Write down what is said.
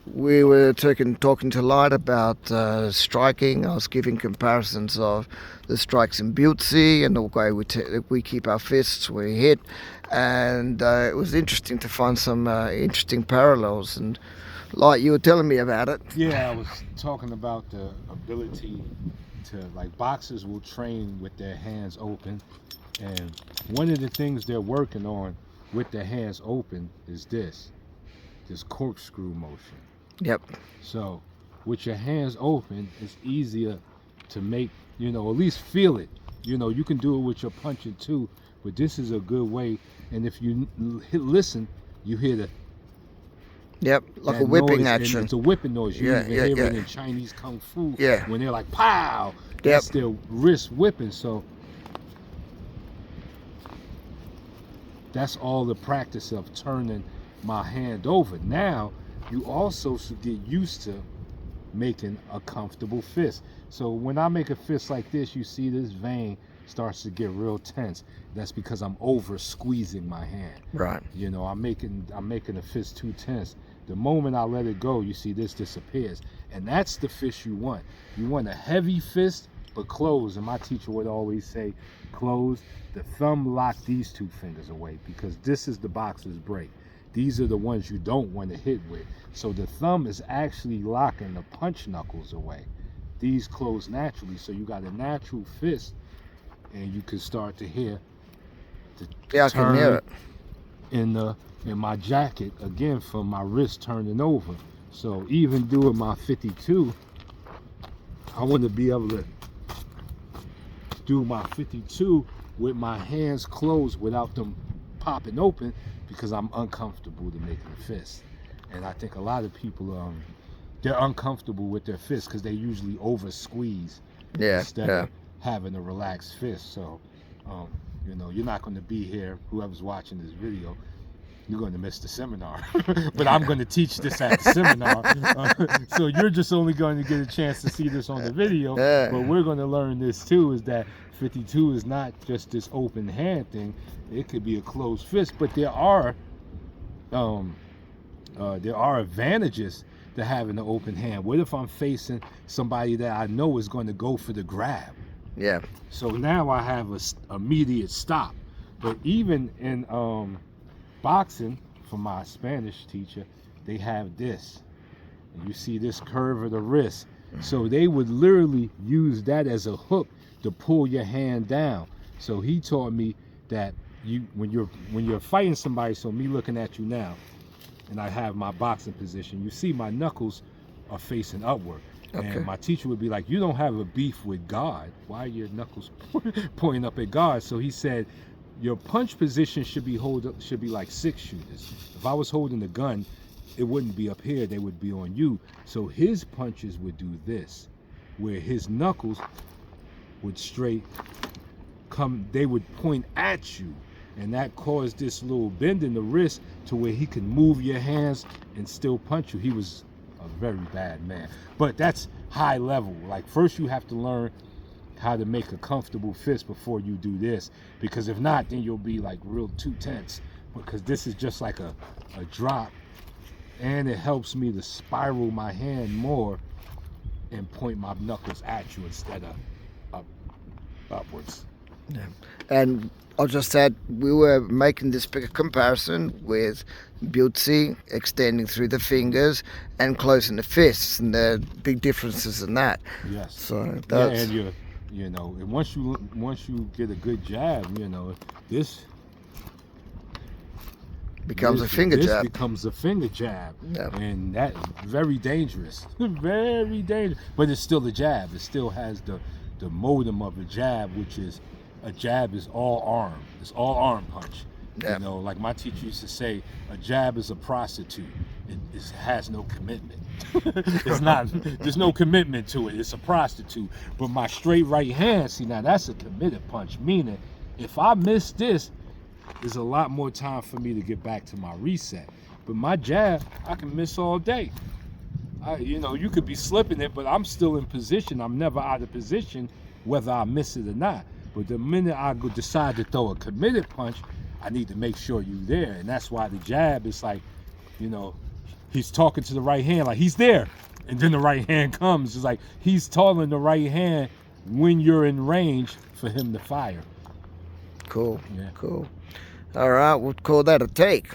we were talking to Lyte about striking. I was giving comparisons of the strikes in Butzi and the way we keep our fists, we hit, and it was interesting to find some interesting parallels. And Lyte, you were telling me about it. Yeah, I was talking about the ability to, like, boxers will train with their hands open, and one of the things they're working on with their hands open is this corkscrew motion. Yep. So with your hands open, it's easier to make, at least feel it. You can do it with your punching too, but this is a good way. And if you listen, you hear the Yep, like a whipping noise, action. and it's a whipping noise. You Yeah, even yeah, hear yeah. it in Chinese kung fu. Yeah. When they're like pow, Yep. that's their wrist whipping. So that's all the practice of turning my hand over. Now you also should get used to making a comfortable fist. So when I make a fist like this, you see this vein starts to get real tense. That's because I'm over squeezing my hand. Right. I'm making a fist too tense. The moment I let it go, you see this disappears. And that's the fist you want. You want a heavy fist, but closed. And my teacher would always say, closed. The thumb lock these two fingers away, because this is the boxer's break. These are the ones you don't want to hit with. So the thumb is actually locking the punch knuckles away. These close naturally, so you got a natural fist, and you can start to hear the Yeah, I can hear it. in my jacket again from my wrist turning over. So even doing my 52, I want to be able to do my 52 with my hands closed without them popping open, because I'm uncomfortable to make a fist. And I think a lot of people, they're uncomfortable with their fists because they usually over squeeze instead of having a relaxed fist. So, you're not going to be here, whoever's watching this video, you're going to miss the seminar. But I'm going to teach this at the seminar. So you're just only going to get a chance to see this on the video. But we're going to learn this too, is that 52 is not just this open hand thing. It could be a closed fist, but there are advantages to having an open hand. What if I'm facing somebody that I know is going to go for the grab? Yeah. So now I have a immediate stop. But even in boxing, from my Spanish teacher, they have this. And you see this curve of the wrist. So they would literally use that as a hook to pull your hand down. So he taught me that when you're fighting somebody, so me looking at you now, and I have my boxing position, you see my knuckles are facing upward. Okay. And my teacher would be like, you don't have a beef with God. Why are your knuckles pointing up at God? So he said, your punch position should be like six shooters. If I was holding the gun, it wouldn't be up here, they would be on you. So his punches would do this, where his knuckles would straight come, they would point at you. And that caused this little bend in the wrist to where he could move your hands and still punch you. He was a very bad man. But that's high level. Like, first you have to learn how to make a comfortable fist before you do this. Because if not, then you'll be like real too tense. Because this is just like a drop. And it helps me to spiral my hand more and point my knuckles at you instead of upwards. Yeah. And I'll just add, we were making this bigger comparison with Butzi extending through the fingers and closing the fists, and there are big differences in that. Yes. So that's, yeah, and and once you get a good jab, this becomes a finger jab. This becomes a finger jab, Yeah. and that's very dangerous, very dangerous. But it's still a jab. It still has the modem of a jab, which is a jab is all arm. It's all arm punch. Yeah. Like my teacher used to say, a jab is a prostitute. It has no commitment. There's no commitment to it. It's a prostitute. But my straight right hand, see, now that's a committed punch. Meaning, if I miss this, there's a lot more time for me to get back to my reset. But my jab, I can miss all day. You could be slipping it, but I'm still in position. I'm never out of position, whether I miss it or not. But the minute I decide to throw a committed punch, I need to make sure you're there. And that's why the jab is like, he's talking to the right hand, like he's there, and then the right hand comes. It's like he's telling the right hand when you're in range for him to fire. Cool. Yeah. Cool. All right, we'll call that a take.